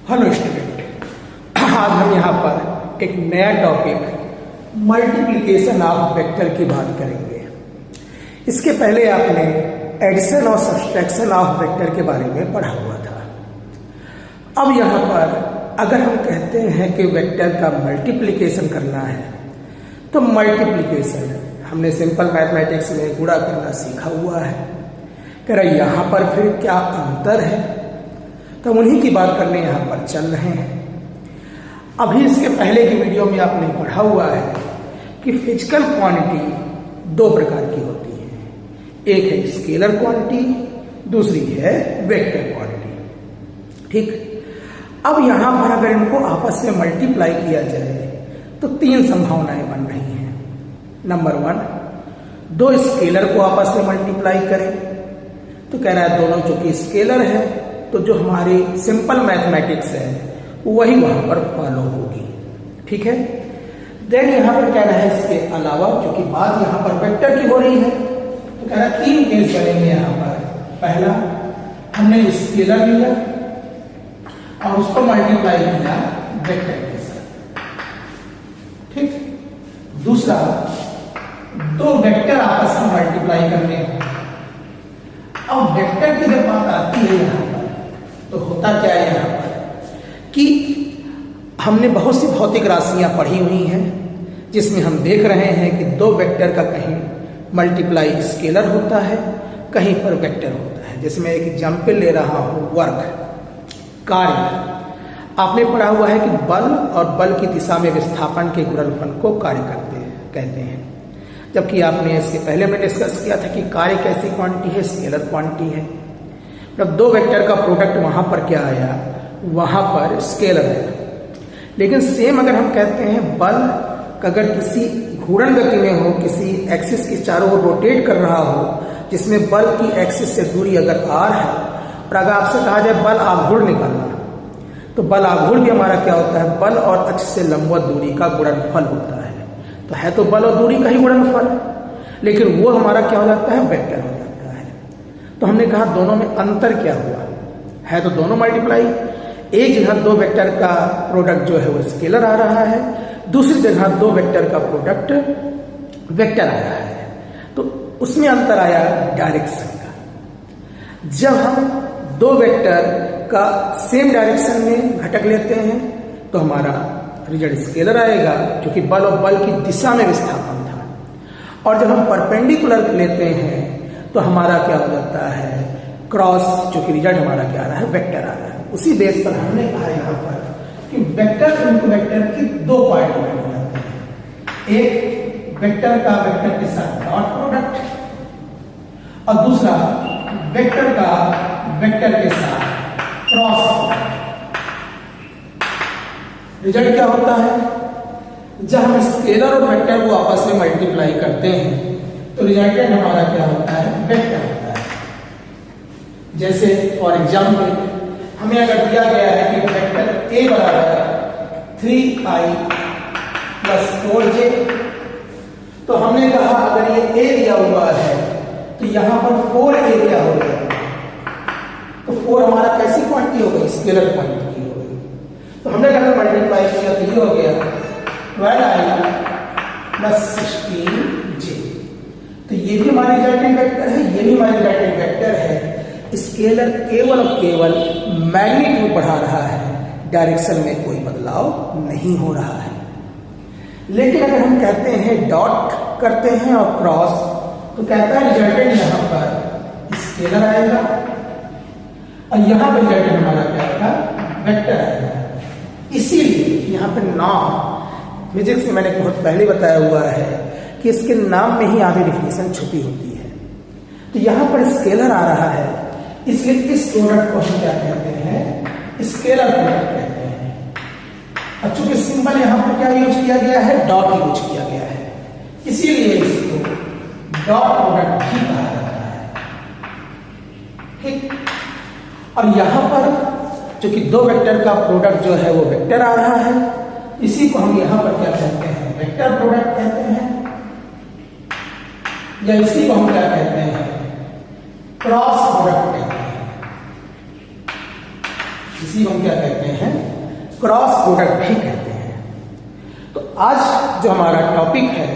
Hello student, आज हम यहाँ पर एक नया टॉपिक मल्टीप्लिकेशन ऑफ वेक्टर की बात करेंगे। इसके पहले आपने एडिशन और सब्सट्रैक्शन ऑफ वेक्टर के बारे में पढ़ा हुआ था। अब यहाँ पर अगर हम कहते हैं कि वेक्टर का मल्टीप्लिकेशन करना है तो मल्टीप्लिकेशन हमने सिंपल मैथमेटिक्स में गुणा करना सीखा हुआ है। कह रहा यहाँ पर फिर क्या अंतर है, तो उन्हीं की बात करने यहाँ पर चल रहे हैं। अभी इसके पहले की वीडियो में आपने पढ़ा हुआ है कि फिजिकल क्वांटिटी दो प्रकार की होती है, एक है स्केलर क्वांटिटी, दूसरी है वेक्टर क्वांटिटी। ठीक, अब यहां पर अगर इनको आपस में मल्टीप्लाई किया जाए तो तीन संभावनाएं बन रही हैं। नंबर वन, दो स्केलर को आपस में मल्टीप्लाई करें, तो कह रहा है दोनों चूंकि स्केलर है तो जो हमारी सिंपल मैथमेटिक्स है वही वहां पर फॉलो होगी। ठीक है, देन यहां पर कह रहा है इसके अलावा क्योंकि बात यहां पर वेक्टर की हो रही है तो कह रहा है तीन केस बनेंगे यहां पर। पहला, हमने स्केलर लिया और उसको मल्टीप्लाई किया वेक्टर के साथ। ठीक, दूसरा, दो वेक्टर आपस में मल्टीप्लाई करने हैं। अब वेक्टर की जब बात आती है यहां पर तो होता क्या है यहां पर कि हमने बहुत सी भौतिक राशियां पढ़ी हुई हैं जिसमें हम देख रहे हैं कि दो वेक्टर का कहीं मल्टीप्लाई स्केलर होता है, कहीं पर वेक्टर होता है। जैसे मैं एक एग्जाम्पल ले रहा हूं, वर्क, कार्य। आपने पढ़ा हुआ है कि बल और बल की दिशा में विस्थापन के गुणनफल को कार्य कहते हैं, जबकि आपने इसके पहले में डिस्कस किया था कि कार्य कैसी क्वांटिटी है, स्केलर क्वांटिटी है। जब दो वेक्टर का प्रोडक्ट वहां पर क्या आया, वहां पर स्केलर है। लेकिन सेम अगर हम कहते हैं बल अगर किसी घूर्णन गति में हो, किसी एक्सिस के चारों ओर रोटेट कर रहा हो, जिसमें बल की एक्सिस से दूरी अगर r है, और अगर आपसे कहा जाए बल आघूर्ण निकालना, तो बल आघूर्ण भी हमारा क्या होता है, बल और अक्ष से लंबवत दूरी का गुणनफल होता है। तो है तो बल और दूरी का ही गुणनफल, लेकिन वो हमारा क्या हो जाता है, वेक्टर हो जाता है। तो हमने कहा दोनों में अंतर क्या हुआ है, तो दोनों मल्टीप्लाई। एक जगह दो वेक्टर का प्रोडक्ट जो है वो स्केलर आ रहा है, दूसरी जगह दो वेक्टर का प्रोडक्ट वेक्टर आ रहा है। तो उसमें अंतर आया डायरेक्शन का। जब हम दो वेक्टर का सेम डायरेक्शन में घटक लेते हैं तो हमारा रिजल्ट स्केलर आएगा, क्योंकि बल और बल की दिशा में विस्थापन था। और जब हम परपेंडिकुलर लेते हैं तो हमारा क्या हो जाता है, क्रॉस, चूंकि रिजल्ट हमारा क्या आ रहा है, वेक्टर आ रहा है। उसी बेस पर हमने कहा यहाँ पर कि वेक्टर इनटू वेक्टर की दो पार्ट हो जाते हैं। एक वेक्टर का वेक्टर के साथ डॉट प्रोडक्ट, और दूसरा वेक्टर का वेक्टर के साथ क्रॉस प्रोडक्ट। रिजल्ट क्या होता है, जब हम स्केलर और वेक्टर को आपस में मल्टीप्लाई करते हैं तो रिजल्टेंट हमारा क्या होता है, वेक्टर होता है। जैसे फॉर एग्जाम्पल हमें अगर दिया गया है कि वेक्टर ए बराबर 3i + 4j, तो हमने कहा अगर ये ए दिया हुआ है तो यहां पर 4a क्या हो गया, तो 4 हमारा कैसी क्वांटिटी हो गई, स्केलर क्वांटिटी हो गई। तो हमने अगर मल्टीप्लाई किया तो ये हो गया 12i + 16j। तो ये भी हमारे रिजल्टेंट वेक्टर है, ये भी हमारे रिजल्टेंट वेक्टर है। स्केलर केवल और केवल मैग्नीट्यूड बढ़ा रहा है, डायरेक्शन में कोई बदलाव नहीं हो रहा है। लेकिन अगर हम कहते हैं डॉट करते हैं और क्रॉस, तो कहता है रिजल्टेंट यहां पर स्केलर आएगा और यहां पर रिजल्टेंट हमारा क्या आएगा, वेक्टर आएगा। इसीलिए यहां पर नाम फिजिक्स में मैंने बहुत पहले बताया हुआ है कि इसके नाम में ही आधी डिफिनेशन छुपी होती है। तो यहां पर स्केलर आ रहा है, इसलिए इस प्रोडक्ट को हम क्या कहते हैं, स्केलर प्रोडक्ट कहते हैं। अब चूंकि सिंबल यहां पर क्या यूज किया गया है, डॉट यूज किया गया है, इसीलिए इसको डॉट प्रोडक्ट भी कहा जाता है। ठीक, और यहां पर चूंकि दो वेक्टर का प्रोडक्ट जो है वो वेक्टर आ रहा है, इसी को हम यहां पर क्या कहते हैं, वेक्टर प्रोडक्ट कहते हैं, या इसी को हम क्या कहते हैं, क्रॉस प्रोडक्ट कहते हैं। इसी हम क्या कहते हैं, क्रॉस प्रोडक्ट भी कहते हैं। तो आज जो हमारा टॉपिक है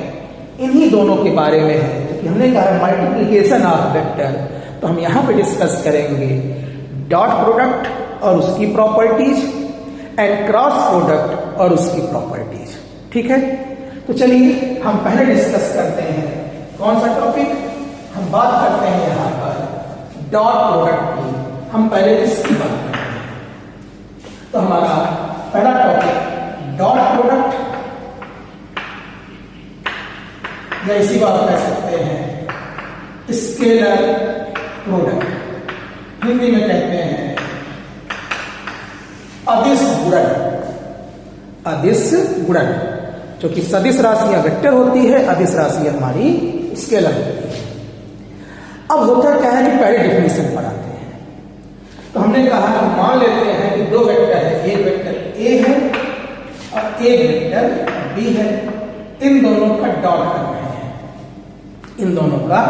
इन्हीं दोनों के बारे में है, क्योंकि हमने कहा है मल्टीप्लिकेशन ऑफ वेक्टर, तो हम यहाँ पे डिस्कस करेंगे डॉट प्रोडक्ट और उसकी प्रॉपर्टीज एंड क्रॉस प्रोडक्ट और उसकी प्रॉपर्टीज। ठीक है, तो चलिए हम पहले डिस्कस करते हैं कौन सा टॉपिक, हम बात करते हैं यहाँ पर डॉट प्रोडक्ट की। हम पहले इसकी बात करते हैं। तो हमारा पहला टॉपिक डॉट प्रोडक्ट, या इसी को आप कह सकते हैं स्केलर प्रोडक्ट, हिंदी में कहते हैं अदिश गुणन। अदिश गुणन, जो कि सदिश राशियां वेक्टर होती है, अदिश राशियां हमारी स्केलर होती है। अब होता क्या है कि पहले डेफिनेशन पर आते हैं। तो हमने कहा कि मान लेते हैं कि दो वेक्टर है, एक वेक्टर ए है और एक वेक्टर बी है। इन दोनों का डॉट कर रहे हैं, इन दोनों का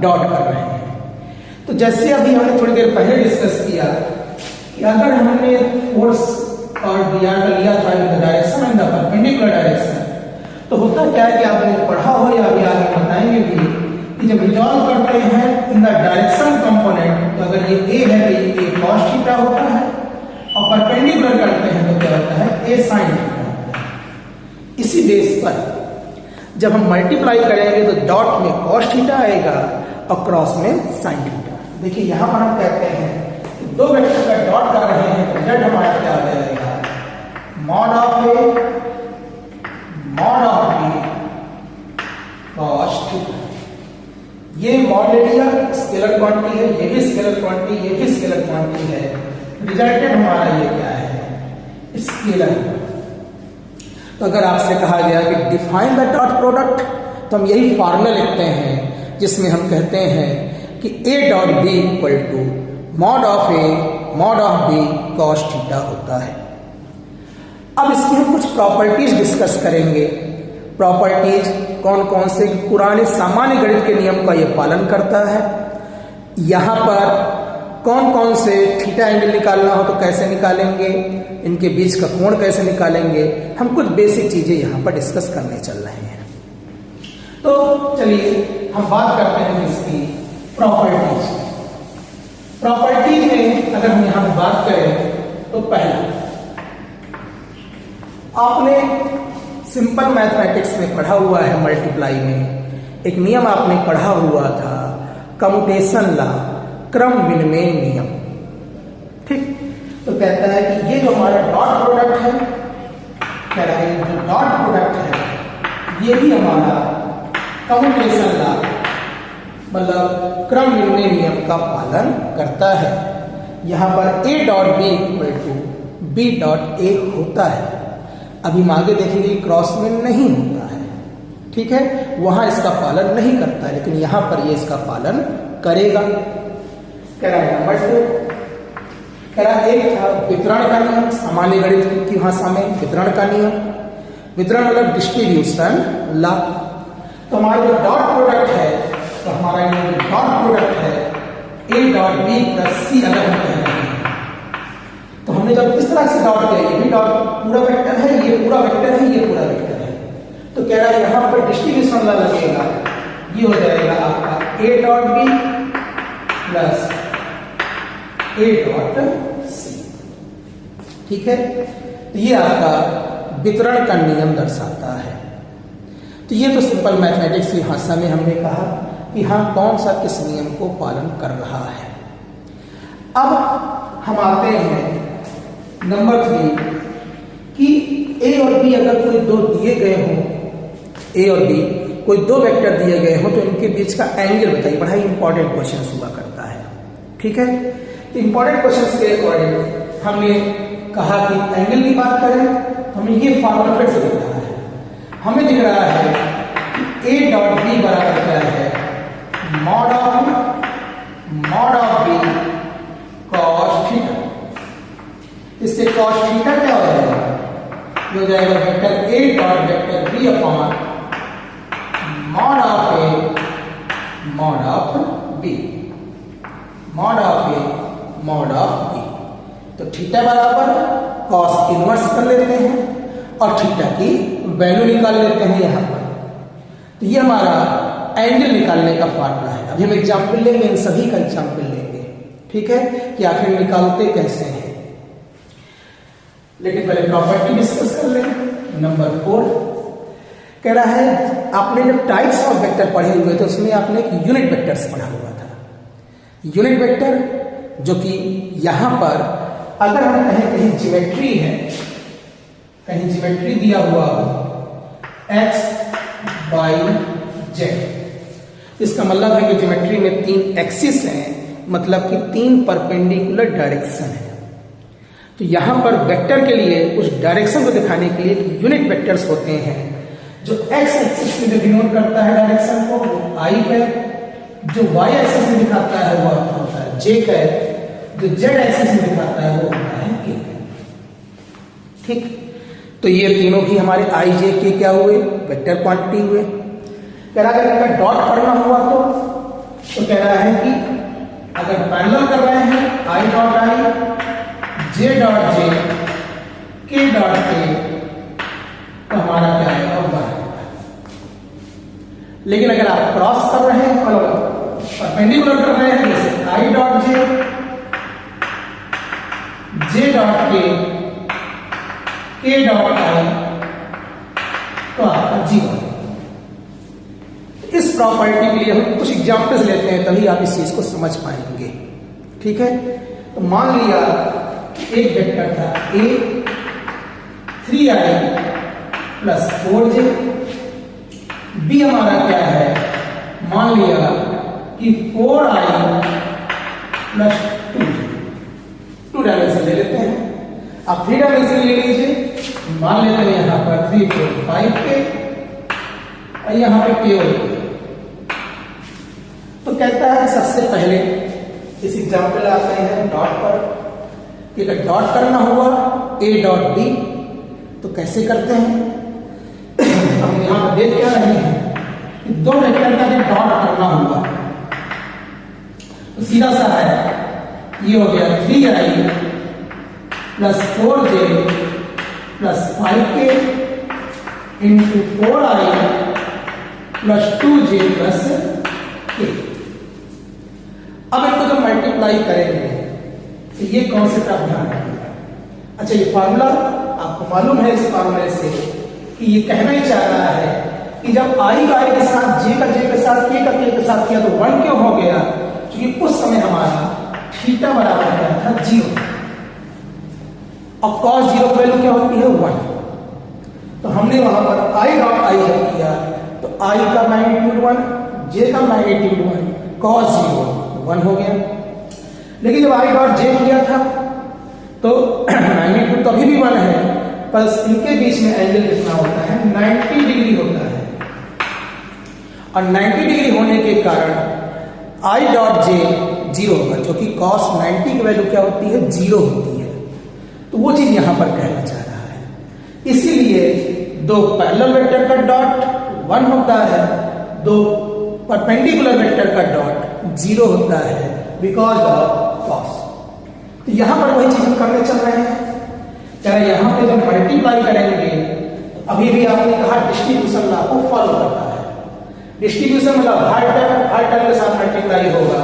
डॉट कर रहे हैं। तो जैसे अभी हमने थोड़ी देर पहले डिस्कस किया कि अगर हमने फोर्स और दिया था in the direction in the perpendicular direction, तो होता क्या है कि आपने पढ़ा हो या अभी आगे बताएंगे भी कि जब रिजॉल्व करते हैं इन द डायरेक्शन कंपोनेंट, तो अगर ये ए है तो ये cos थीटा होता है, और परपेंडिकुलर करते हैं तो क्या होता है, ए sin थीटा होता है। इसी बेस पर जब हम मल्टीप्लाई करेंगे तो डॉट में cos थीटा आएगा और क्रॉस में sin थीटा। देखिए यहां पर हम कहते हैं दो वेक्टर का डॉट कर रहे हैं, तो रिजल्ट हमारा क्या आ जाएगा, mod of A mod of B cos theta. ये मॉड ले लिया, स्केलर क्वांटिटी है, ये भी स्केलर क्वांटिटी, ये भी स्केलर क्वांटिटी है। रिजल्टेंट हमारा ये क्या है, स्केलर। तो अगर आपसे कहा गया कि डिफाइन द डॉट प्रोडक्ट, तो हम यही फॉर्मूला लिखते हैं जिसमें हम कहते हैं कि A dot B equal to mod of A mod of B cos theta होता है। अब इसकी हम कुछ प्रॉपर्टीज डिस्कस करेंगे। प्रॉपर्टीज कौन कौन से, पुराने सामान्य गणित के नियम का यह पालन करता है। यहां पर कौन कौन से थीटा एंगल निकालना हो तो कैसे निकालेंगे, इनके बीच का कोण कैसे निकालेंगे, हम कुछ बेसिक चीजें यहां पर डिस्कस करने चल रहे हैं। तो चलिए हम बात करते हैं इसकी प्रॉपर्टीज। प्रॉपर्टीज में अगर हम यहां पर बात करें तो पहला, आपने सिंपल मैथमेटिक्स में पढ़ा हुआ है, मल्टीप्लाई में एक नियम आपने पढ़ा हुआ था, कम्यूटेशन लॉ, क्रम विनिमय नियम। ठीक, तो कहता है कि ये जो हमारा डॉट प्रोडक्ट है, कह रहा है जो डॉट प्रोडक्ट है ये भी हमारा कम्यूटेशन लॉ मतलब क्रम विनिमय नियम का पालन करता है। यहां पर A dot B equal to B dot A होता है। अभी हम आगे देखेंगे क्रॉस में नहीं होता है, ठीक है, वहां इसका पालन नहीं करता है, लेकिन यहां पर ये इसका पालन करेगा। कह रहा है नंबर 2, कह रहा एक था वितरण का नियम, सामान्य गणित की भाषा में वितरण का नियम। वितरण मतलब डिस्ट्रीब्यूशन लॉ। तो हमारा जो डॉट प्रोडक्ट है, तो हमारा ये डॉट प्रोडक्ट है ए डॉट बी प्लस सी, अगर हम कह रहे हैं तो हमने जब इस तरह से डॉट किया, ये भी डॉट पूरा वेक्टर है, ये पूरा वेक्टर है, ये पूरा वेक्टर है, तो कह रहा है यहां पर डिस्ट्रीब्यूशन लॉ लगेगा, ये हो जाएगा आपका A dot B plus A dot C. ठीक है, तो ये आपका वितरण का नियम दर्शाता है। तो ये तो सिंपल मैथमेटिक्स की भाषा में हमने कहा कि हाँ कौन सा किस नियम को पालन कर रहा है। अब हम आते हैं नंबर 3 कि ए और बी अगर कोई दो दिए गए हों, ए और बी कोई दो वेक्टर दिए गए हों, तो इनके बीच का एंगल बताइए। बड़ा ही इंपॉर्टेंट क्वेश्चन हुआ करता है, ठीक है। तो इंपॉर्टेंट क्वेश्चन के अकॉर्डिंग हमने कहा कि एंगल की बात करें, हमें ये फॉर्मूला फिर से दिख रहा है। हमें दिख रहा है कि ए डॉट बी बराबर क्या है, mod of B cos theta. इससे कॉस थीटा क्या हो जाएगा, ये हो जाएगा vector A dot vector B upon mod of A mod of B, mod of A mod of B. तो थीटा बराबर कॉस इनवर्स कर लेते हैं और थीटा की वैल्यू निकाल लेते हैं यहाँ पर। तो ये हमारा एंगल निकालने का फार्मूला है। अभी हम एग्जाम्पल लेंगे, इन सभी का एग्जाम्पल लेंगे, ठीक है, कि आखिर निकालते कैसे हैं। लेकिन पहले प्रॉपर्टी डिस्कस कर लें। नंबर 4 कह रहा है, आपने जब टाइप्स ऑफ वेक्टर पढ़े हुए थे उसमें आपने एक यूनिट वेक्टर्स पढ़ा हुआ था। यूनिट वेक्टर जो कि यहां पर अगर हम कहें कहीं ज्योमेट्री है, कहीं ज्योमेट्री दिया हुआ हो x y z, इसका मतलब है कि ज्योमेट्री में 3 एक्सिस हैं, मतलब कि 3 परपेंडिकुलर डायरेक्शन है। तो यहां पर वेक्टर के लिए उस डायरेक्शन को दिखाने के लिए यूनिट वेक्टर्स होते हैं। जो x एक्सिस में डिनोट करता है डायरेक्शन को वो i है, जो y एक्सिस में दिखाता है वो होता है j है, जो z एक्सिस में दिखाता है वो होता है k। ठीक, तो ये तीनों भी हमारे i j k क्या हुए, वेक्टर क्वांटिटी हुए। कह रहा है अगर डॉट करना हुआ तो कह रहा है कि अगर पैरेलल कर रहे हैं i dot i j dot j k dot k, तो हमारा क्या आएगा 1। लेकिन अगर आप क्रॉस कर रहे हैं और परपेंडिकुलर कर रहे हैं, जैसे i dot j dot k dot i, तो आपका 0। इस प्रॉपर्टी के लिए हम कुछ एग्जाम्पल्स लेते हैं, तभी आप इस चीज को समझ पाएंगे। ठीक है, तो मान लिया एक वेक्टर था a 3i plus 4j, b हमारा क्या है, मान लिया कि 4i प्लस 2 डायमेंशन ले लेते हैं। आप 3 डायमेंशन ले लीजिए, मान लेते हैं यहां पर 3 4 5 के और यहां पे केवल। तो कहता है सबसे पहले इस एग्जाम्पल आते हैं डॉट पर, कि अगर डॉट करना हुआ a डॉट b तो कैसे करते हैं। हम यहां पर देख क्या रहे हैं कि 2 वेक्टर का जब डॉट करना हुआ तो सीधा सा है, ये हो गया 3i plus 4j plus 5k into 4i plus 2j plus k। अब इनको जब मल्टीप्लाई करेंगे तो ये कॉन्सेप्ट आप ध्यान रखिएगा। अच्छा, ये फार्मूला आपको मालूम है, इस फार्मूले से कि ये कहना ही चाह रहा है कि जब i का i के साथ j का j के साथ k का k के साथ किया तो 1 क्यों हो गया, क्योंकि उस समय हमारा थीटा बराबर क्या था 0 और cos 0 की वैल्यू क्या होती है 1। तो हमने वहां पर i डॉट i जब किया तो i का मैग्नीट्यूड 1, j का मैग्नीट्यूड 1, cos 0 1 हो गया। लेकिन जब i डॉट j किया था तो मैग्नीट्यूड तो अभी भी 1 है, पर इनके बीच में एंगल कितना होता है, 90 डिग्री होता है। और 90 डिग्री होने के कारण i डॉट j 0 होगा, जो कि cos 90 की वैल्यू क्या होती है 0 होती है। तो वो चीज यहां पर कहना चाह रहा है। इसीलिए 2 पैरेलल वेक्टर का डॉट 1 होता है, 2 परपेंडिकुलर वेक्टर का डॉट 0 होता है, बिकॉज ऑफ cos। तो यहां पर वही चीज हम करने चल रहे हैं। क्या यहां पे जब मल्टीप्लाई करेंगे तो अभी भी आपने कहा डिस्ट्रीब्यूशन लॉ को फॉलो करता है। डिस्ट्रीब्यूशन मतलब हर टर्म के साथ मल्टीप्लाई होगा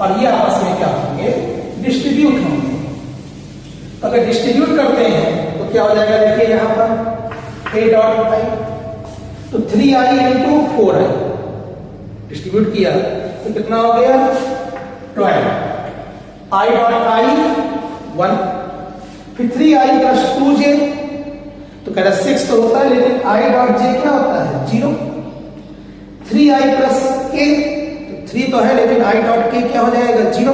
और ये आपस में क्या होंगे, डिस्ट्रीब्यूट होंगे। तो अगर डिस्ट्रीब्यूट करते हैं तो क्या हो जाएगा, देखिए यहां पर a डॉट i, तो 3i इंटू 4i डिस्ट्रीब्यूट किया तो कितना हो गया 12। i डॉट i 1, फिर 3i प्लस 2j, तो कह रहा 6 तो होता है, लेकिन i डॉट j क्या होता है 0। 3i प्लस k, तो 3 तो है लेकिन i डॉट k क्या हो जाएगा 0।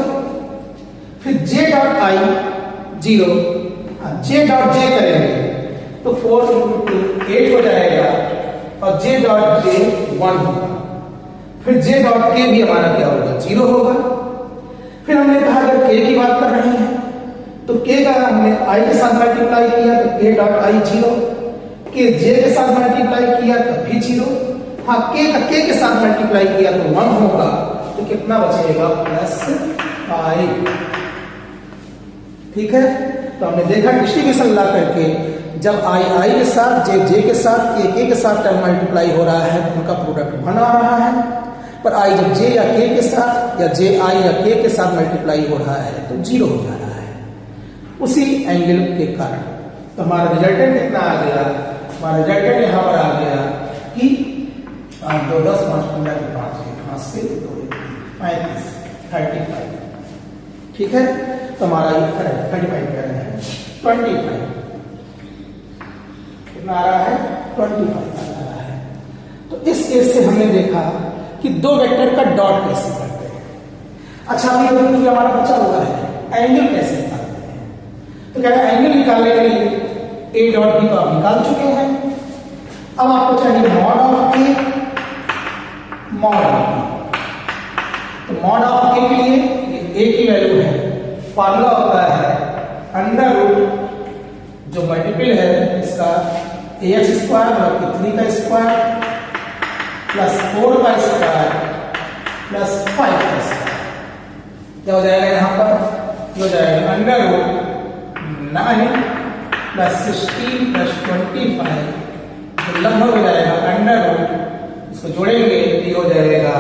फिर j dot i 0, j dot j करेंगे तो 4 इंटू 8 हो जाएगा और j डॉट j 1 होगा। फिर j डॉट k भी हमारा क्या होगा 0 होगा। फिर हमने कहा अगर k की बात कर रहे हैं तो k का हमने i के साथ मल्टीप्लाई किया तो k dot i 0, k j के साथ मल्टीप्लाई किया तो भी 0, हाँ k का k के साथ मल्टीप्लाई किया तो 1 होगा, तो कितना बचेगा +5। ठीक है, तो हमने देखा डिस्ट्रीब्यूशन ला करके जब आई के साथ जे के साथ के के साथ टर्म मल्टीप्लाई हो रहा है तो उनका प्रोडक्ट 1 आ रहा है, पर आई जब जे या के के साथ या जे आई या के के साथ मल्टीप्लाई हो रहा है तो 0 हो जा रहा है उसी एंगल के कारण। तो हमारा रिजल्टेंट कितना आ गया? हमारा रिजल्टेंट यहाँ पर आ गया कि 2 10 5 15 5 5 से 2 35 35। ठीक है, तो हमारा ये 35 कह रहे हैं 25 कितना आ रहा है? 25 आ रहा है। तो इस केस से हमने देखा कि दो वेक्टर का डॉट कैसे करते हैं। अच्छा, अभी हमारा बचा हुआ है एंगल कैसे निकालते हैं। तो कह रहे हैं एंगल निकालने के लिए ए डॉट बी तो आप निकाल चुके हैं, अब आपको चाहिए mod of A mod of B. तो मॉड ऑफ ए के लिए ए की वैल्यू है, फार्मूला होता है अंडर रूट जो मल्टीपल है इसका ax स्क्वायर मतलब 3 का स्क्वायर प्लस 4 का स्क्वायर प्लस 5 का स्क्वायर। क्या हो जाएगा यहाँ पर? हो जाएगा अंडर रूट 9 प्लस 16 प्लस 25 तो लगभग हो जाएगा अंडर रूट, इसको जोड़ेंगे तो हो जाएगा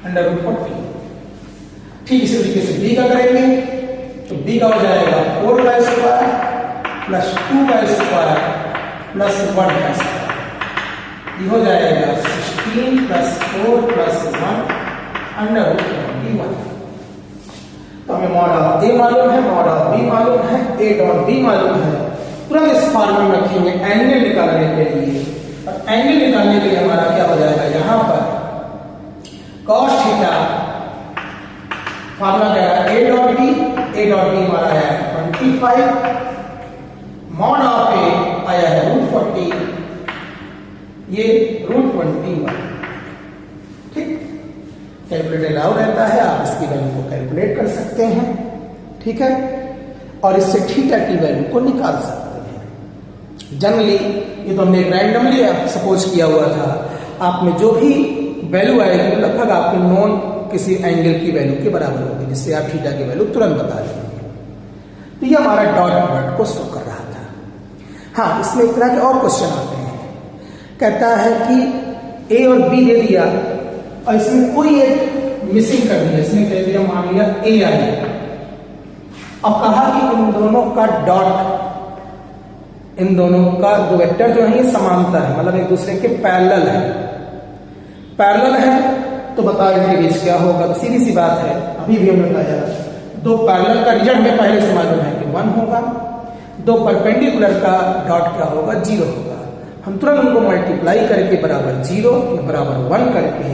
अंडर रूट 40। ठीक इसी तरीके से b का करेंगे तो b का हो जाएगा 4 का स्क्वायर प्लस 2 का स्क्वायर प्लस 1 का स्क्वायर, ये हो जाएगा 16 प्लस 4 प्लस 1 अंडर रूट 21। तो हमें मॉड ऑफ ए मालूम है, मॉड ऑफ बी मालूम है, ए डॉट बी मालूम है। तुरंत इस फॉर्मूले में रखेंगे एंगल निकालने के लिए, और एंगल निकालने के लिए हमारा क्या हो जाएगा यहाँ पर cos थीटा फॉर्मूला क्या है ए डॉट बी हमारा है 25, मॉड ऑफ ए आया है रूट 40, ये रूट 21। ठीक, कैलकुलेटर अलाउ रहता है, आप इसकी वैल्यू को कैलकुलेट कर सकते हैं। ठीक है, और इससे थीटा की वैल्यू को निकाल सकते हैं। जनरली ये तो हमने रैंडमली सपोज किया हुआ था, आपने जो भी वैल्यू आएगी लगभग आपके नॉन किसी एंगल की वैल्यू के बराबर होगी, जिससे आप थीटा की वैल्यू तुरंत बता देंगे। तो ये हमारा डॉट प्रोडक्ट को शो कर रहा था। हाँ, इसमें एक तरह के और क्वेश्चन आते हैं। कहता है कि ए और बी दे दिया और इसमें कोई एक मिसिंग कर दिया, इसमें कह दिया मान लिया ए आई, अब कहा कि इन दोनों का डॉट, इन दोनों का जो वेक्टर जो है ये समांतर है, मतलब एक दूसरे के पैरेलल है। पैरेलल है तो बताओ इनके बीच क्या होगा? तो सीधी सी बात है, अभी भी हमने बताया दो पैरेलल का रिजल्ट में पहले से मालूम है कि 1 होगा, दो परपेंडिकुलर का डॉट क्या होगा? 0 होगा। हम तुरंत उनको मल्टीप्लाई करके बराबर 0 या बराबर 1 करके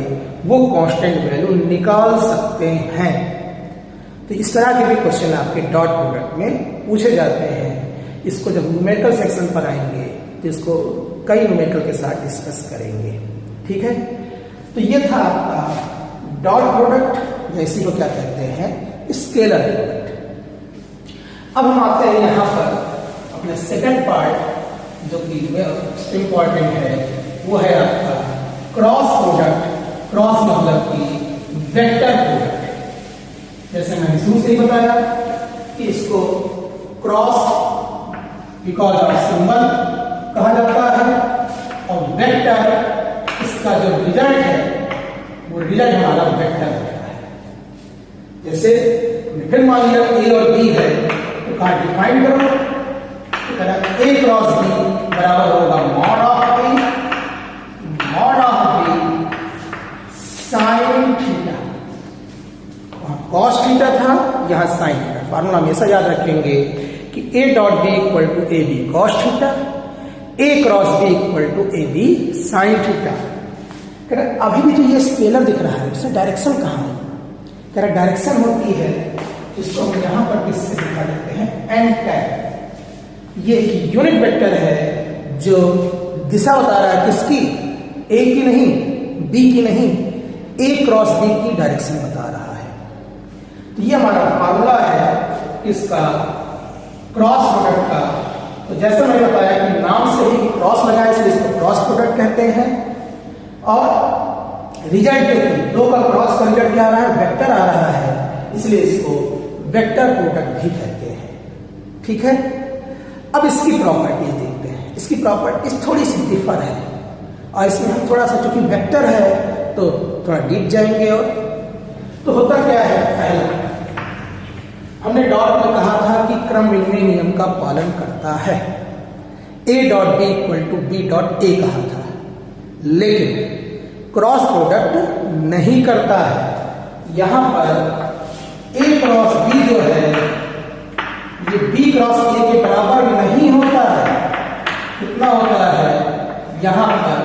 वो कांस्टेंट वैल्यू निकाल सकते हैं। तो इस तरह के भी क्वेश्चन आपके डॉट प्रोडक्ट में पूछे जाते हैं। इसको जब न्यूमेरिकल सेक्शन पर आएंगे तो इसको कई न्यूमेरिकल के साथ डिस्कस करेंगे। ठीक है, तो ये था आपका डॉट प्रोडक्ट, या इसी को क्या कहते हैं? Scalar product. अब हम आते हैं यहाँ पर अपने सेकंड पार्ट जो कि इंपॉर्टेंट है, वो है आपका क्रॉस प्रोडक्ट। क्रॉस मतलब कि वेक्टर प्रोडक्ट। जैसे मैंने शुरू से ही बताया कि इसको क्रॉस बिकॉज ऑफ सिंबल कहा जाता है, और वेक्टर इसका जो रिजल्ट है वो रिजल्ट हमारा वेक्टर होता है। जैसे फिर मान लिया ए और बी है तो कहा डिफाइन करो, तो कह ए क्रॉस बी बराबर होगा mod of A mod of B sine theta. Cos theta था, यहां साइन थीटा। फॉर्मूला हमेशा याद रखेंगे कि A dot B equal to A B cos theta, A cross B equal to A B sine theta. अभी भी जो ये स्केलर दिख रहा है इससे डायरेक्शन कहाँ है? कह रहा डायरेक्शन होती है, जिसको हम यहां पर किससे दिखा देते हैं? N tag. ये एक यूनिट वेक्टर है जो दिशा बता रहा है किसकी? ए की नहीं, बी की नहीं, ए क्रॉस बी की डायरेक्शन बता रहा है। तो ये हमारा फार्मूला है इसका क्रॉस प्रोडक्ट का। तो जैसा मैंने बताया कि नाम से ही क्रॉस लगाए इसलिए इसको क्रॉस प्रोडक्ट कहते हैं। और रिजल्ट जो दो का क्रॉस का रिजल्ट क्या आ रहा है? वेक्टर आ रहा है, इसलिए इसको वेक्टर प्रोडक्ट भी कहते हैं। ठीक है, अब इसकी प्रॉपर्टीज देखते हैं। इसकी प्रॉपर्टीज थोड़ी सी डिफर है और इसमें हम थोड़ा सा, चूंकि वेक्टर है तो थोड़ा डीप जाएंगे। और तो होता क्या है, पहला हमने डॉट में कहा था कि क्रम विनिमय नियम का पालन करता है, a dot B equal to B dot A कहा था, लेकिन क्रॉस प्रोडक्ट नहीं करता है। यहां पर a क्रॉस b जो है ये b क्रॉस a के बराबर नहीं होता है। कितना होता है, यहां पर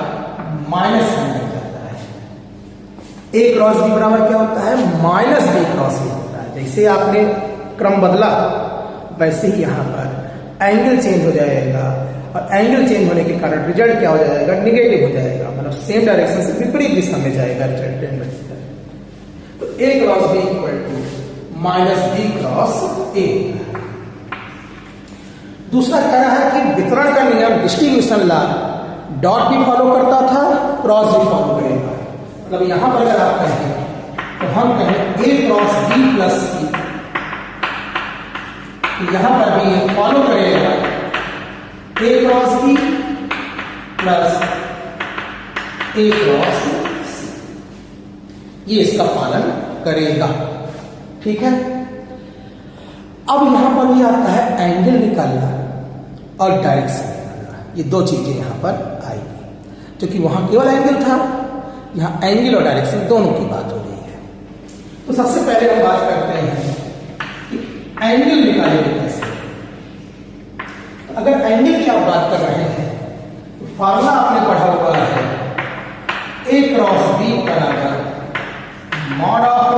माइनस साइन लग जाता है। a क्रॉस b बराबर क्या होता है, माइनस b क्रॉस a होता है। जैसे आपने क्रम बदला वैसे ही यहां पर एंगल चेंज हो जाएगा और एंगल चेंज होने के कारण रिजल्ट क्या हो जाएगा, निगेटिव हो जाएगा, मतलब सेम डायरेक्शन से विपरीत दिशा में जाएगा रिजल्ट। तो a cross b equal to minus b cross a। दूसरा कह रहा है कि वितरण का नियम डिस्ट्रीब्यूशन लॉ डॉट भी फॉलो करता था, क्रॉस भी फॉलो करेगा। मतलब यहां पर अगर आप कहें तो हम कहें a cross b plus c, यहां पर भी फॉलो करेगा a cross b plus a cross c, ये इसका पालन करेगा। ठीक है, अब यहां पर भी आता है एंगल निकालना और डायरेक्शन निकालना, ये दो चीजें यहां पर आएगी। क्योंकि वहां केवल एंगल था, यहां एंगल और डायरेक्शन दोनों की बात हो रही है। तो सबसे पहले हम बात करते हैं एंगल निकालेंगे कैसे। तो अगर एंगल की आप बात कर रहे हैं तो फार्मूला आपने पढ़ा हुआ है, a क्रॉस b बराबर mod of b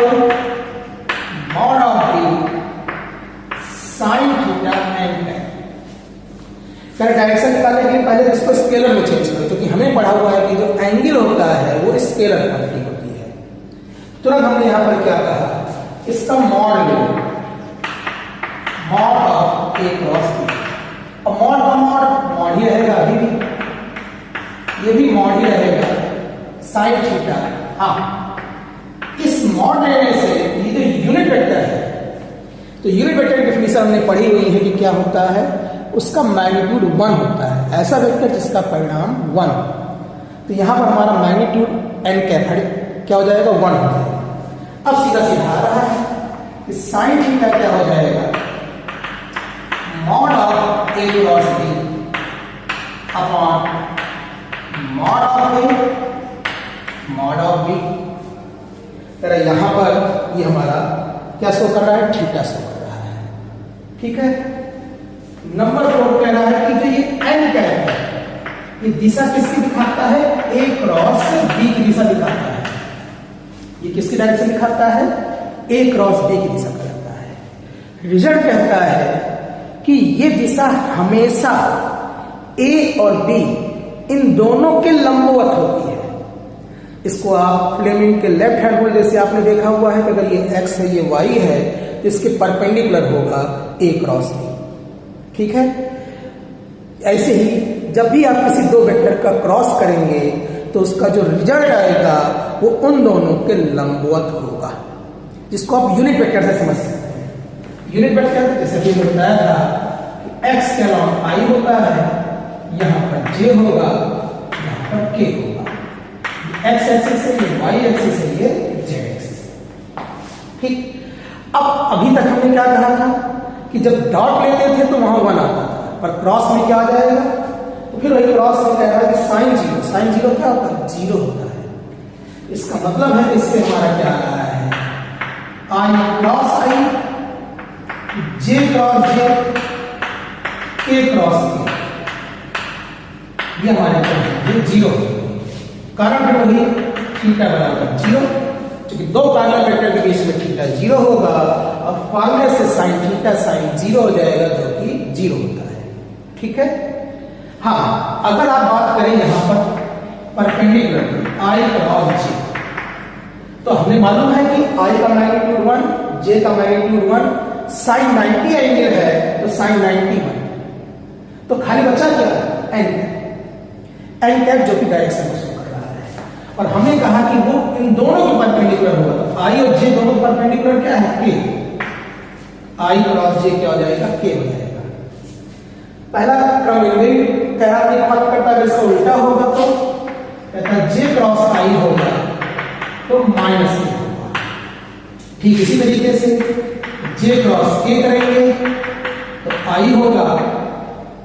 sine theta and ten. Direction निकालने के लिए पहले इसको स्केलर में चेंज करो, क्योंकि हमें पढ़ा हुआ है कि जो एंगल होता है वो स्केलर क्वांटिटी होती है। तुरंत हमने यहां पर क्या कहा, इसका मॉड ले, mod of a cross b। और मॉड का मॉड ही रहेगा, अभी भी ये भी मॉड ही रहेगा साइन थीटा। हाँ, इस मॉड लेने से ये जो यूनिट वेक्टर है, तो यूनिट वेक्टर की डेफिनेशन हमने पढ़ी हुई है कि क्या होता है, उसका मैग्नीट्यूड 1 होता है, ऐसा वेक्टर जिसका परिणाम 1। तो यहां पर हमारा मैग्नीट्यूड n कैप क्या हो जाएगा, 1 हो जाएगा। अब सीधा सीधा आ रहा है कि साइन थीटा क्या हो जाएगा, mod of a cross b upon mod of a mod of b। तेरा यहां पर ये हमारा क्या शो कर रहा है, थीटा शो कर रहा है। ठीक है, नंबर 4 कह रहा है कि जो ये n कैप है ये दिशा किसकी दिखाता है, a क्रॉस b की दिशा दिखाता है। ये किसकी डायरेक्शन दिखाता है, a क्रॉस b की दिशा दिखाता है। रिजल्ट कहता है कि ये दिशा हमेशा a और b इन दोनों के लंबवत होती है। इसको आप फ्लेमिंग के लेफ्ट हैंड रूल जैसे आपने देखा हुआ है कि अगर ये x है ये y है तो इसके परपेंडिकुलर होगा a क्रॉस b। ठीक है, ऐसे ही जब भी आप किसी दो वेक्टर का क्रॉस करेंगे तो उसका जो रिजल्ट आएगा वो उन दोनों के लंबवत होगा, जिसको आप यूनिट वेक्टर से समझ सकते हैं। यूनिट वेक्टर जैसे कि मैंने बताया था कि x के अलॉन्ग i होता है, यहां पर j होगा, यहां पर k होगा। x एक्सिस है, ये y एक्सिस है, ये z एक्सिस है। ठीक, अब अभी तक हमने क्या कहा था कि जब डॉट लेते थे तो वहां 1 आता था, पर क्रॉस में क्या आ जाएगा, तो फिर वही क्रॉस में कह रहा है कि साइन जीरो क्या होता है, 0 होता है। इसका मतलब है इससे हमारा क्या आ रहा है, i cross i, j cross j, k cross k, ये हमारे क्या है, ये 0। कारण फिर वही थीटा बराबर 0, क्योंकि दो पैरेलल वेक्टर के बीच में थीटा 0 होगा और फार्मूले से साइन थीटा साइन 0 हो जाएगा, जो कि 0 होता है। ठीक है, हाँ, अगर आप बात करें यहां पर परपेंडिकुलर i क्रॉस j, तो हमें मालूम है कि i का मैग्नीट्यूड 1, j का मैग्नीट्यूड 1, साइन 90 एंगल है तो साइन 90 1, तो खाली बचा क्या, n कैप जो कि डायरेक्शन को शो कर रहा है। और हमने कहा कि वो इन दोनों के परपेंडिकुलर होगा, तो आई और जे दोनों परपेंडिकुलर क्या है, के। आई क्रॉस जे क्या हो जाएगा, के हो जाएगा। पहला क्रम इनमें कह रहा है बात करता है, इसका उल्टा होगा तो कहता है जे क्रॉस आई होगा तो माइनस के होगा। ठीक इसी तरीके से जे क्रॉस के करेंगे तो आई होगा,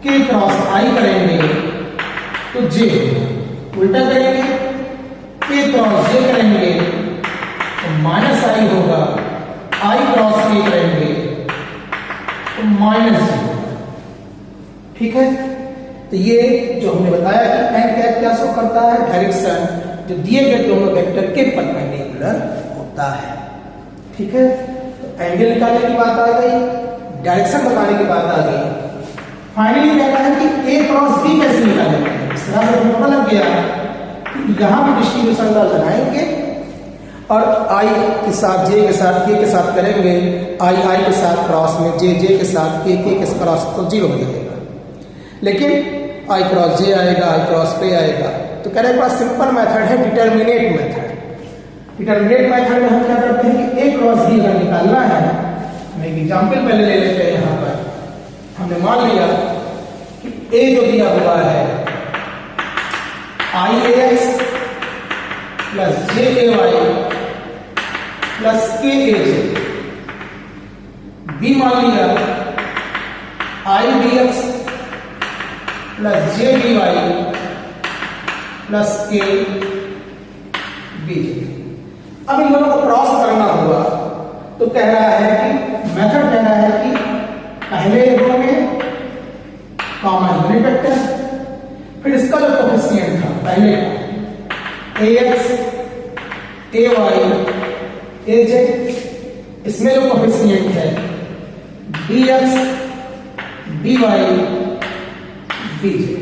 के क्रॉस आई करेंगे तो जे होगा। उल्टा करेंगे के क्रॉस जे करेंगे तो माइनस आई होगा, आई क्रॉस के करेंगे तो माइनस जे होगा। ठीक है, तो ये जो हमने बताया कि एंड क्या शो करता है, डायरेक्शन जो दिए गए दोनों वेक्टर के परपेंडिकुलर होता है। ठीक है, तो एंगल निकालने की बात आ गई, डायरेक्शन बताने की बात आ गई। फाइनली कहता है कि ए क्रॉस बी कैसे निकालेंगे। इस तरह से हमें पता लग गया कि यहां भी डिस्ट्रीब्यूशन लगाएंगे और आई के साथ जे के साथ के साथ करेंगे, आई के साथ क्रॉस में जे के साथ के क्रॉस तो जीरो हो जाएगा। लेकिन आई क्रॉस जे आएगा, आई क्रॉस पे आएगा। तो कह रहे हैं सिंपल मेथड है डिटर्मिनेट मेथड। डिटर्मिनेट मेथड में हम क्या करते हैं कि ए क्रॉस बी अगर निकालना है, हम एक एग्जाम्पल पहले ले लेते हैं। यहां पर हमने मान लिया कि ए जो दिया हुआ है I A X plus J A Y plus K A J, B मान लिया I B X plus J B Y plus K B J. अब इन दोनों को क्रॉस करना हुआ तो कह रहा है कि मेथड कह रहा है कि पहले रो में कॉमन यूनिट वेक्टर, फिर इसका जो कोफिशिएंट था पहले का ए एक्स ए वाई ए जे, इसमें जो कोफिशिएंट है B X B Y B J.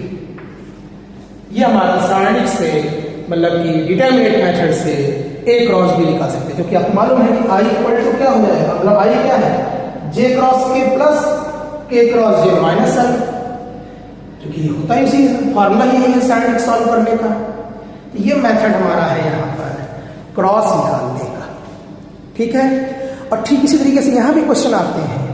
ये हमारा सारणिक से मतलब कि डिटर्मिनेट मेथड से ए क्रॉस बी निकाल सकते हैं, क्योंकि आपको मालूम है कि आई इक्वल टू क्या हो जाएगा, मतलब आई क्या है जे क्रॉस के प्लस के क्रॉस जे माइनस आई, क्योंकि ये होता है उसी फॉर्मूला ही है सारणिक सॉल्व करने का। तो ये मेथड हमारा है यहाँ पर क्रॉस निकालने का। ठीक है, और ठीक इसी तरीके से यहाँ भी क्वेश्चन आते हैं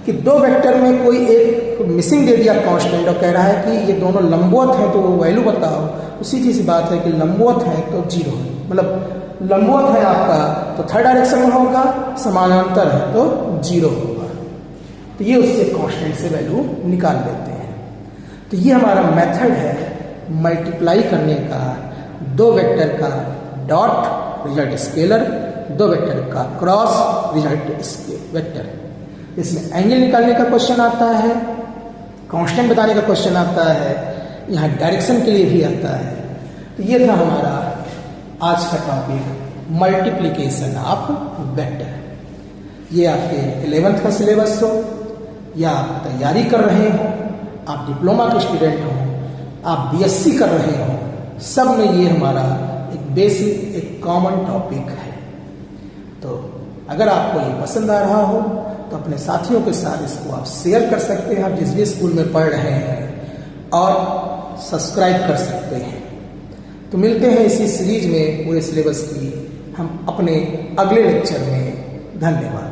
कि दो वेक्टर में कोई एक मिसिंग दे दिया कांस्टेंट और कह रहा है कि ये दोनों लंबवत है तो वो वैल्यू बताओ। उसी चीज की बात है कि लंबवत है तो जीरो है, मतलब लंबवत है आपका तो थर्ड डायरेक्शन में होगा, समानांतर है तो जीरो होगा। तो ये उससे कांस्टेंट से वैल्यू निकाल लेते हैं। तो ये हमारा मेथड है मल्टीप्लाई करने का, दो वेक्टर का डॉट रिजल्ट स्केलर, दो वेक्टर का क्रॉस रिजल्ट वेक्टर। इसमें एंगल निकालने का क्वेश्चन आता है, कांस्टेंट बताने का क्वेश्चन आता है, यहाँ डायरेक्शन के लिए भी आता है। तो ये था हमारा आज का टॉपिक मल्टीप्लिकेशन ऑफ वेक्टर। ये आपके 11th का सिलेबस हो या आप तैयारी कर रहे हो, आप डिप्लोमा के स्टूडेंट हो, आप बीएससी कर रहे हो, सब में ये हमारा एक बेसिक एक कॉमन टॉपिक है। तो अगर आपको ये पसंद आ रहा हो तो अपने साथियों के साथ इसको आप शेयर कर सकते हैं, आप जिस भी स्कूल में पढ़ रहे हैं, और सब्सक्राइब कर सकते हैं। तो मिलते हैं इसी सीरीज में पूरे सिलेबस की हम अपने अगले लेक्चर में। धन्यवाद।